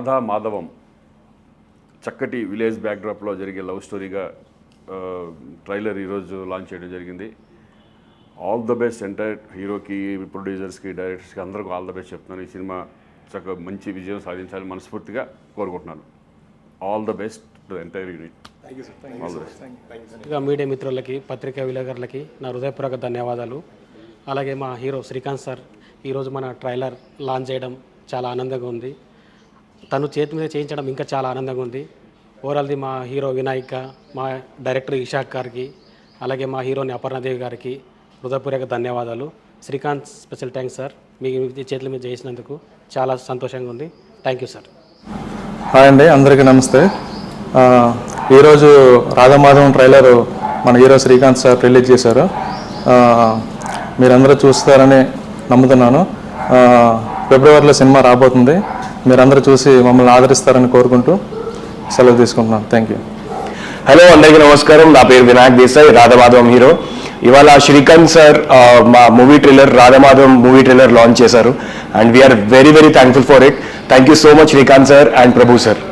రాధా మాధవం చక్కటి విలేజ్ బ్యాక్డ్రాప్లో జరిగే love స్టోరీగా trailer ఈరోజు లాంచ్ చేయడం జరిగింది. ఆల్ ద బెస్ట్ ఎంటైర్ హీరోకి, ప్రొడ్యూసర్స్కి, డైరెక్టర్స్కి అందరికీ ఆల్ ద బెస్ట్ చెప్తున్నాను. ఈ సినిమా చక్కగా మంచి విజయం సాధించాలని మనస్ఫూర్తిగా కోరుకుంటున్నాను. All the best to entire unit. All the best. ఇక మీడియా మిత్రులకి, పత్రికా విలేకరులకి నా హృదయపూర్వక ధన్యవాదాలు. అలాగే మా హీరో శ్రీకాంత్ సార్ ఈరోజు మన ట్రైలర్ లాంచ్ చేయడం చాలా ఆనందంగా ఉంది. తను చేతి మీద చేయించడం ఇంకా చాలా ఆనందంగా ఉంది. ఓవరాల్ది మా హీరో వినాయక్, మా డైరెక్టర్ ఇషాక్ గారికి, అలాగే మా హీరోని అపర్ణాదేవి గారికి హృదయపూర్వక ధన్యవాదాలు. శ్రీకాంత్ స్పెషల్ థ్యాంక్స్ సార్, మీ చేతుల మీద చేసినందుకు చాలా సంతోషంగా ఉంది. Thank you sir. హాయ్ అండి, అందరికీ నమస్తే. ఈరోజు రాధామాధవం ట్రైలర్ మన హీరో శ్రీకాంత్ సార్ రిలీజ్ చేశారు. మీరందరూ చూస్తారని నమ్ముతున్నాను. ఫిబ్రవరిలో సినిమా రాబోతుంది. మీరందరూ చూసి మమ్మల్ని ఆదరిస్తారని కోరుకుంటూ సెలవు తీసుకుంటున్నాను. Thank you. హలో, అందరికీ నమస్కారం. నా పేరు వినాయక్ దేశాయ్, రాధామాధవం హీరో. ఇవాళ శ్రీకాంత్ సార్ మా movie trailer Radhamadhavam movie trailer launch చేశారు. And we're very very thankful for it. Thank you so much Srikanth sir and Prabhu sir.